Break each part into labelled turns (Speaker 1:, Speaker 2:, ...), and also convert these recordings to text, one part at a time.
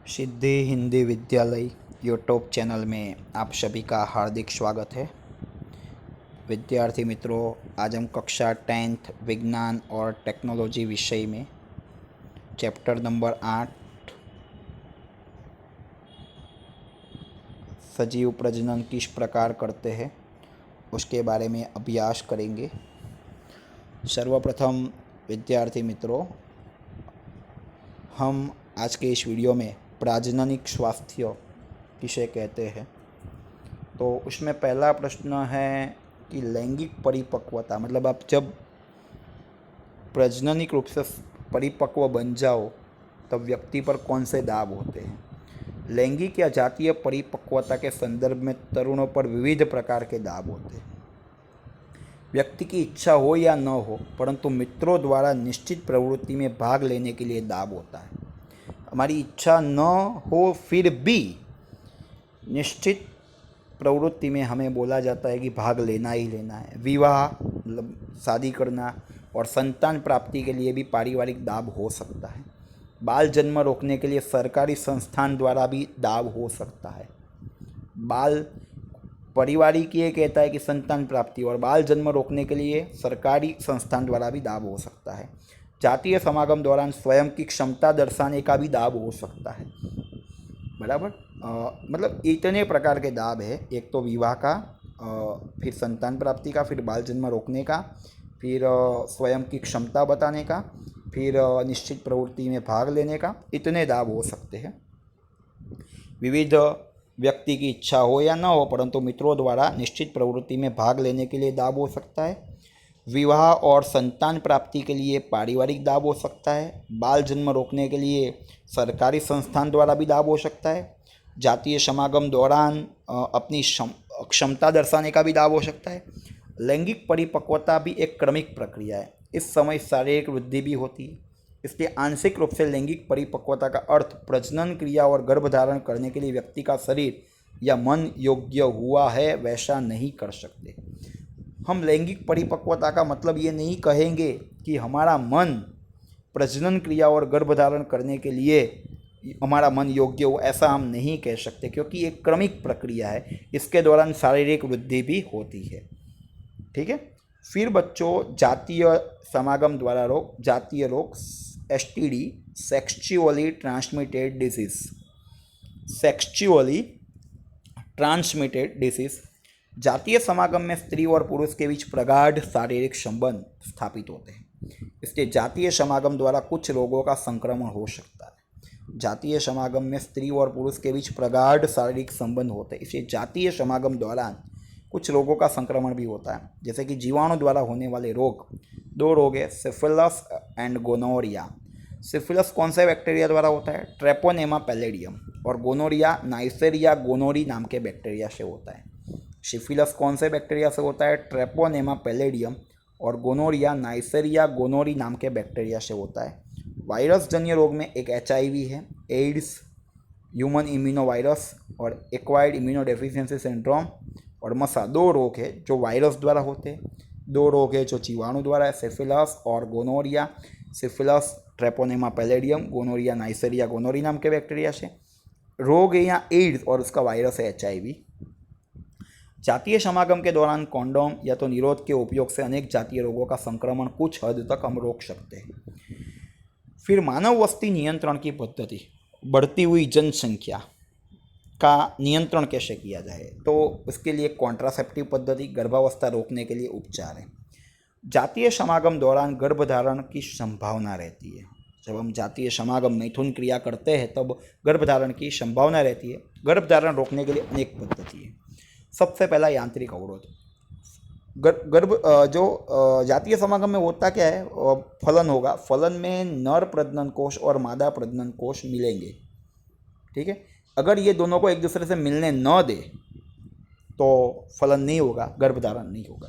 Speaker 1: सिद्धि हिंदी विद्यालय YouTube channel में आप सभी का हार्दिक स्वागत है। विद्यार्थी मित्रों, आज हम कक्षा 10th विज्ञान और टेक्नोलॉजी विषय में चैप्टर नंबर 8 सजीव प्रजनन किस प्रकार करते हैं उसके बारे में अभ्यास करेंगे। सर्वप्रथम विद्यार्थी मित्रों, हम आज के इस वीडियो में प्रजननिक स्वास्थ्य किसे कहते हैं, तो उसमें पहला प्रश्न है कि लैंगिक परिपक्वता, मतलब आप जब प्रजननिक रूप से परिपक्व बन जाओ तब व्यक्ति पर कौन से दाब होते हैं। लैंगिक या जातीय परिपक्वता के संदर्भ में तरुणों पर विविध प्रकार के दाब होते हैं। व्यक्ति की इच्छा हो या न हो, परंतु मित्रों द्वारा निश्चित प्रवृत्ति में भाग लेने के लिए दाब होता है। हमारी इच्छा न हो फिर भी निश्चित प्रवृत्ति में हमें बोला जाता है कि भाग लेना ही लेना है। विवाह मतलब शादी करना और संतान प्राप्ति के लिए भी पारिवारिक दाब हो सकता है। बाल जन्म रोकने के लिए सरकारी संस्थान द्वारा भी दाब हो सकता है। बाल पारिवारिक ये कहता है कि संतान प्राप्ति और बाल जन्म रोकने के लिए सरकारी संस्थान द्वारा भी दाब हो सकता है। जातीय समागम दौरान स्वयं की क्षमता दर्शाने का भी दाब हो सकता है। बराबर, मतलब इतने प्रकार के दाब है। एक तो विवाह का, फिर संतान प्राप्ति का, फिर बाल जन्म रोकने का, फिर स्वयं की क्षमता बताने का, फिर निश्चित प्रवृत्ति में भाग लेने का। इतने दाब हो सकते हैं। विविध व्यक्ति की इच्छा हो या न हो, परंतु मित्रों द्वारा निश्चित प्रवृत्ति में भाग लेने के लिए दाब हो सकता है। विवाह और संतान प्राप्ति के लिए पारिवारिक दाब हो सकता है। बाल जन्म रोकने के लिए सरकारी संस्थान द्वारा भी दाब हो सकता है। जातीय समागम दौरान अपनी क्षमता दर्शाने का भी दाब हो सकता है। लैंगिक परिपक्वता भी एक क्रमिक प्रक्रिया है। इस समय शारीरिक वृद्धि भी होती है, इसलिए आंशिक रूप से लैंगिक परिपक्वता का अर्थ प्रजनन क्रिया और गर्भधारण करने के लिए व्यक्ति का शरीर या मन योग्य हुआ है वैसा नहीं कर सकते। हम लैंगिक परिपक्वता का मतलब ये नहीं कहेंगे कि हमारा मन प्रजनन क्रिया और गर्भधारण करने के लिए हमारा मन योग्य हो, ऐसा हम नहीं कह सकते, क्योंकि एक क्रमिक प्रक्रिया है। इसके दौरान शारीरिक वृद्धि भी होती है। ठीक है। फिर बच्चों, जातीय समागम द्वारा रोग, जातीय रोग, STD, sexually transmitted disease, sexually transmitted disease. जातीय समागम में स्त्री और पुरुष के बीच प्रगाढ़ शारीरिक संबंध स्थापित होते हैं, इसलिए जातीय समागम द्वारा कुछ रोगों का संक्रमण हो सकता है। जातीय समागम में स्त्री और पुरुष के बीच प्रगाढ़ शारीरिक संबंध होते हैं, इसलिए जातीय समागम दौरान कुछ रोगों का संक्रमण भी होता है, जैसे कि जीवाणु द्वारा होने वाले रोग। दो रोग है, सिफिलिस एंड गोनोरिया। सिफिलिस कौन से बैक्टीरिया द्वारा होता है? Treponema palladium. और गोनोरिया नाइसेरिया गोनोरी नाम के बैक्टीरिया से होता है। सिफिलिस कौन से बैक्टीरिया से होता है? Treponema palladium. और गोनोरिया नाइसेरिया गोनोरी नाम के बैक्टीरिया से होता है। वायरस जन्य रोग में एक HIV है, एड्स, ह्यूमन इम्यूनोवायरस और एक्वायर्ड इम्यूनोडेफिशिएंसी सिंड्रोम और मसा। दो रोग है जो वायरस द्वारा होते हैं, दो रोग है जो जीवाणु द्वारा है, सिफिलिस और gonorrhoea. Syphilis Treponema pallidum, gonorrhoea Neisseria gonorrhoeae नाम के बैक्टीरिया से रोग है यहाँ एड्स और उसका वायरस है HIV। जातीय समागम के दौरान कॉन्डोम या तो निरोध के उपयोग से अनेक जातीय रोगों का संक्रमण कुछ हद तक हम रोक सकते हैं। फिर मानव वस्ती नियंत्रण की पद्धति, बढ़ती हुई जनसंख्या का नियंत्रण कैसे किया जाए, तो इसके लिए कॉन्ट्रासेप्टिव पद्धति, गर्भावस्था रोकने के लिए उपचार है। जातीय समागम दौरान गर्भधारण की संभावना रहती है। जब हम जातीय समागम मैथुन क्रिया करते हैं तब गर्भधारण की संभावना रहती है। गर्भधारण रोकने के लिए अनेक पद्धति है। सबसे पहला यांत्रिक अवरोध। जातीय समागम में होता क्या है? फलन होगा। फलन में नर प्रजनन कोष और मादा प्रजनन कोष मिलेंगे। ठीक है। अगर ये दोनों को एक दूसरे से मिलने न दे तो फलन नहीं होगा, गर्भधारण नहीं होगा।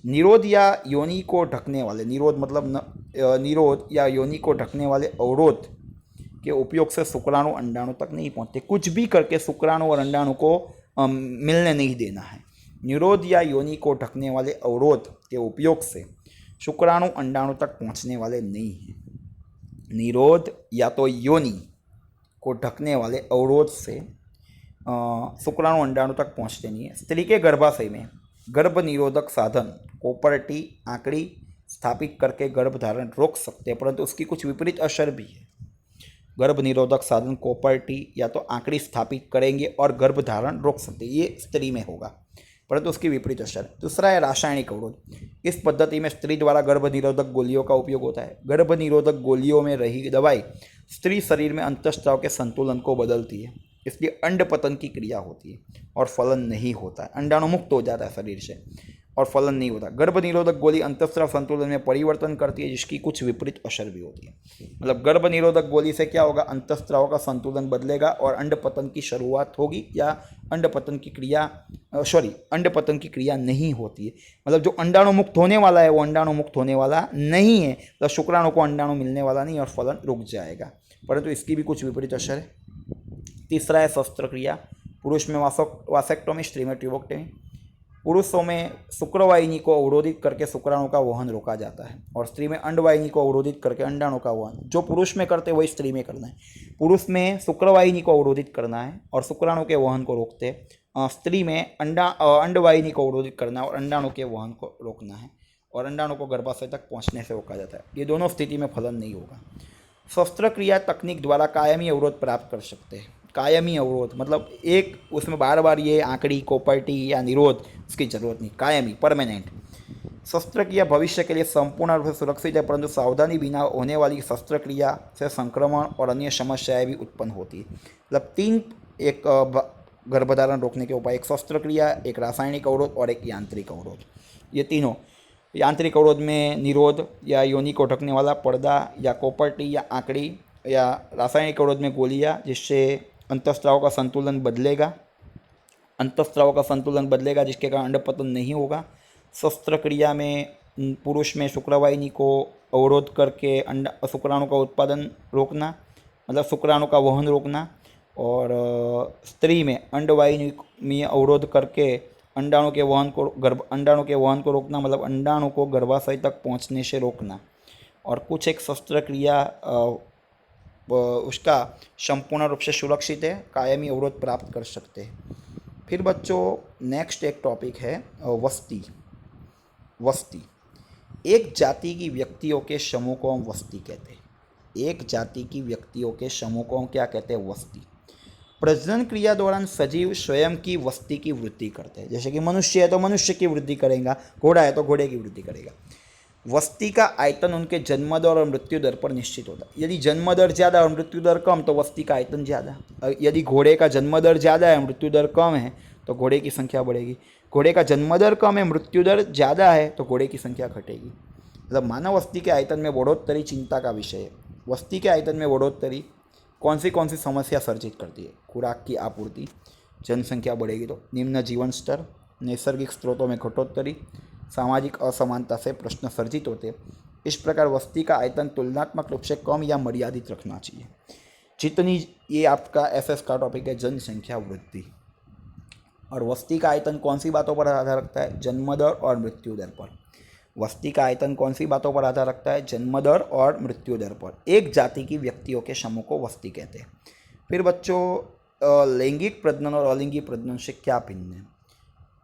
Speaker 1: निरोध या योनि को ढकने वाले, निरोध मतलब निरोध या योनि को ढकने वाले अवरोध के उपयोग से शुक्राणु अंडाणु तक नहीं पहुंचते। कुछ भी करके शुक्राणु और अंडाणु को मिलने नहीं देना है। निरोध या योनि को ढकने वाले अवरोध के उपयोग से शुक्राणु अंडाणु तक पहुंचने वाले नहीं हैं। निरोध या तो योनि को ढकने वाले अवरोध से शुक्राणु अंडाणु तक पहुंचते नहीं है। स्त्री के गर्भाशय में गर्भ निरोधक साधन कोपर्टी आंकड़ी स्थापित करके गर्भधारण रोक सकते हैं, परंतु उसकी कुछ विपरीत असर भी है। गर्भ निरोधक साधन कोपर्टी या तो आंकड़ी स्थापित करेंगे और गर्भधारण रोक सकते हैं, ये स्त्री में होगा, परंतु उसकी विपरीत असर। दूसरा है रासायनिक अवरोध। इस पद्धति में स्त्री द्वारा गर्भ निरोधक गोलियों का उपयोग होता है। गर्भ निरोधक गोलियों में रही दवाई स्त्री शरीर में अंतःस्राव के संतुलन को बदलती है, इसलिए अंड पतन की क्रिया होती है और फलन नहीं होता है। अंडाणु मुक्त हो जाता है शरीर से और फलन नहीं होता। गर्भ निरोधक गोली अंतःस्राव संतुलन में परिवर्तन करती है, जिसकी कुछ विपरीत असर भी होती है। मतलब गर्भ निरोधक गोली से क्या होगा, अंतःस्राव का संतुलन बदलेगा और अंड पतन की शुरुआत होगी या अंड पतन की क्रिया नहीं होती है। मतलब जो अंडाणु मुक्त होने वाला है वो अंडाणु मुक्त होने वाला नहीं है, तो शुक्राणु को अंडाणु मिलने वाला नहीं और फलन रुक जाएगा, परंतु इसकी भी कुछ विपरीत असर है। तीसरा है शस्त्रक्रिया। पुरुष में वासेक्टोमी, स्त्री में ट्यूबोक्टोमी। पुरुषों में शुक्रवाहिनी को अवरोधित करके शुक्राणु का वहन रोका जाता है और स्त्री में अंडवाहिनी को अवरोधित करके अंडाणु का वहन। जो पुरुष में करते हैं वही स्त्री में करना है। पुरुष में शुक्रवाहिनी को अवरोधित करना है और शुक्राणु के वहन को रोकते हैं। स्त्री में अंडवाहिनी को अवरोधित करना है और अंडाणु के वहन को रोकना है और अंडाणु को गर्भाशय तक पहुँचने से रोका जाता है। ये दोनों स्थिति में फलन नहीं होगा। शस्त्रक्रिया तकनीक द्वारा कायमी अवरोध प्राप्त कर सकते हैं। कायमी अवरोध मतलब एक उसमें बार बार ये आंकड़ी कोपर्टी या निरोध उसकी ज़रूरत नहीं, कायमी परमानेंट। शस्त्रक्रिया भविष्य के लिए संपूर्ण रूप से सुरक्षित है, परंतु सावधानी बिना होने वाली शस्त्रक्रिया से संक्रमण और अन्य समस्याएं भी उत्पन्न होती है। मतलब तीन एक गर्भधारण रोकने के उपाय, एक शस्त्रक्रिया, एक रासायनिक अवरोध और एक यांत्रिक अवरोध। ये तीनों, यांत्रिक अवरोध में निरोध या योनि को ढकने वाला पर्दा या कोपर्टी या आंकड़ी, या रासायनिक अवरोध में गोलियां जिससे अंतःस्राव का संतुलन बदलेगा जिसके कारण अंडपतन नहीं होगा। शस्त्रक्रिया में पुरुष में शुक्रवाहिनी को अवरोध करके शुक्राणु का उत्पादन रोकना, मतलब शुक्राणु का वहन रोकना, और स्त्री में अंडवाहिनी में अवरोध करके अंडाणु के वहन को रोकना, मतलब अंडाणु को गर्भाशय तक पहुंचने से रोकना। और कुछ एक शस्त्रक्रिया उसका संपूर्ण रूप से सुरक्षित है, कायमी अवरोध प्राप्त कर सकते हैं। फिर बच्चों नेक्स्ट एक टॉपिक है वस्ती। एक जाति की व्यक्तियों के समूह को हम वस्ती कहते हैं। एक जाति की व्यक्तियों के समूह को हम क्या कहते हैं, वस्ती। प्रजनन क्रिया दौरान सजीव स्वयं की वस्ती की वृद्धि करते हैं। जैसे कि मनुष्य है तो मनुष्य की वृद्धि करेगा, घोड़ा है तो घोड़े की वृद्धि करेगा। वस्ती का आयतन उनके जन्म दर और मृत्यु दर पर निश्चित होता है। यदि जन्म दर ज़्यादा और मृत्यु दर कम तो वस्ती का आयतन ज़्यादा। यदि घोड़े का जन्म दर ज़्यादा है मृत्यु दर कम है तो घोड़े की संख्या बढ़ेगी। घोड़े का जन्म दर कम है मृत्यु दर ज़्यादा है तो घोड़े की संख्या घटेगी। मतलब मानव वस्ती के आयतन में बढ़ोतरी चिंता का विषय है। वस्ती के आयतन में बढ़ोतरी कौन सी समस्या सर्जित करती है? खुराक की आपूर्ति, जनसंख्या बढ़ेगी तो निम्न जीवन स्तर, नैसर्गिक स्रोतों में घटोत्तरी, सामाजिक असमानता से प्रश्न सर्जित होते हैं। इस प्रकार वस्ती का आयतन तुलनात्मक रूप से कम या मर्यादित रखना चाहिए। जितनी ये आपका एसएस का टॉपिक है जनसंख्या वृद्धि। और वस्ती का आयतन कौन सी बातों पर आधार रखता है? जन्म दर और मृत्यु दर पर। वस्ती का आयतन कौन सी बातों पर आधार रखता है? जन्म दर और मृत्यु दर पर। एक जाति की व्यक्तियों के समूह को वस्ती कहते हैं। फिर बच्चों लैंगिक प्रजनन और अलिंगी प्रजनन से क्या भिन्न है?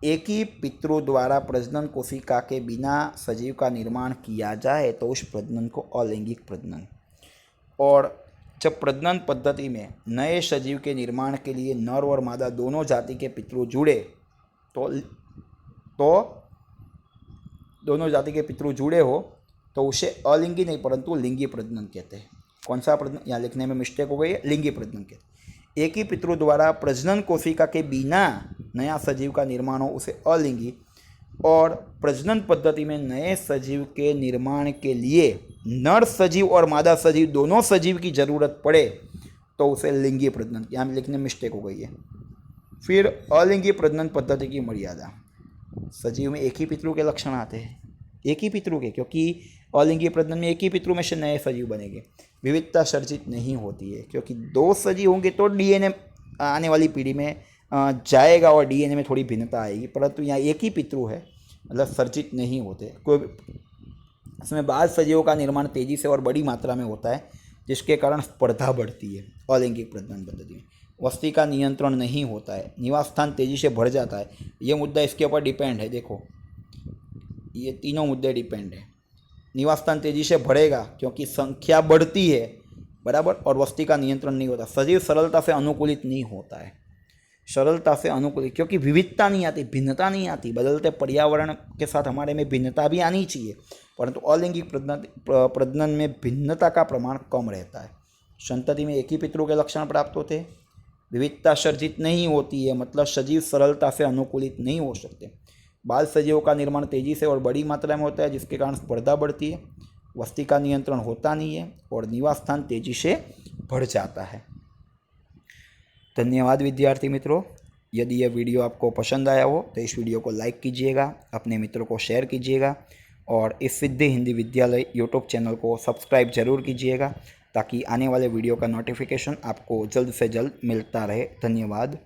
Speaker 1: एक ही पितृ द्वारा प्रजनन कोशिका के बिना सजीव का निर्माण किया जाए तो उस प्रजनन को अलैंगिक प्रजनन। और जब प्रजनन पद्धति में नए सजीव के निर्माण के लिए नर और मादा दोनों जाति के पितृ जुड़े तो दोनों जाति के पितृ जुड़े हो तो उसे अलिंगी नहीं परंतु लिंगी प्रजनन कहते हैं। कौन सा प्रजनन? यहाँ लिखने में मिस्टेक हो गई है, लिंगी प्रजनन कहते हैं। एक ही पितृ द्वारा प्रजनन कोशिका के बिना नया सजीव का निर्माण हो उसे अलिंगी, और प्रजनन पद्धति में नए सजीव के निर्माण के लिए नर सजीव और मादा सजीव दोनों सजीव की जरूरत पड़े तो उसे लिंगी प्रजनन। यहाँ में लिखने में मिस्टेक हो गई है। फिर अलिंगी प्रजनन पद्धति की मर्यादा। सजीव में एक ही पितृ के लक्षण आते हैं, एक ही पितृ के, क्योंकि अलिंगी प्रजनन में एक ही पितृ में से नए सजीव बनेंगे। विविधता सर्जित नहीं होती है क्योंकि दो सजीव होंगे तो डीएनए आने वाली पीढ़ी में जाएगा और डीएनए में थोड़ी भिन्नता आएगी, परंतु यहाँ एक ही पितृ है, मतलब सर्जित नहीं होते। कोई इसमें बाल सजीवों का निर्माण तेज़ी से और बड़ी मात्रा में होता है जिसके कारण स्पर्धा बढ़ती है। अलैंगिक प्रजनन पद्धति में वस्ती का नियंत्रण नहीं होता है, निवास स्थान तेजी से बढ़ जाता है। ये मुद्दा इसके ऊपर डिपेंड है। देखो ये तीनों मुद्दे डिपेंड है। निवास स्थान तेजी से बढ़ेगा क्योंकि संख्या बढ़ती है, बराबर, और वस्ती का नियंत्रण नहीं होता। सजीव सरलता से अनुकूलित नहीं होता है, सरलता से अनुकूलित, क्योंकि विविधता नहीं आती, भिन्नता नहीं आती। बदलते पर्यावरण के साथ हमारे में भिन्नता भी आनी चाहिए, परंतु अलैंगिक प्रजनन में भिन्नता का प्रमाण कम रहता है। संतति में एक ही पितृ के लक्षण प्राप्त होते हैं, विविधता सर्जित नहीं होती है, मतलब सजीव सरलता से अनुकूलित नहीं हो सकते। बाल सजीवों का निर्माण तेजी से और बड़ी मात्रा में होता है, जिसके कारण स्पर्धा बढ़ती है, वस्ती का नियंत्रण होता नहीं है और निवास स्थान तेजी से बढ़ जाता है। धन्यवाद विद्यार्थी मित्रों। यदि यह वीडियो आपको पसंद आया हो तो इस वीडियो को लाइक कीजिएगा, अपने मित्रों को शेयर कीजिएगा और इस सिद्धि हिंदी विद्यालय यूट्यूब चैनल को सब्सक्राइब जरूर कीजिएगा, ताकि आने वाले वीडियो का नोटिफिकेशन आपको जल्द से जल्द मिलता रहे। धन्यवाद।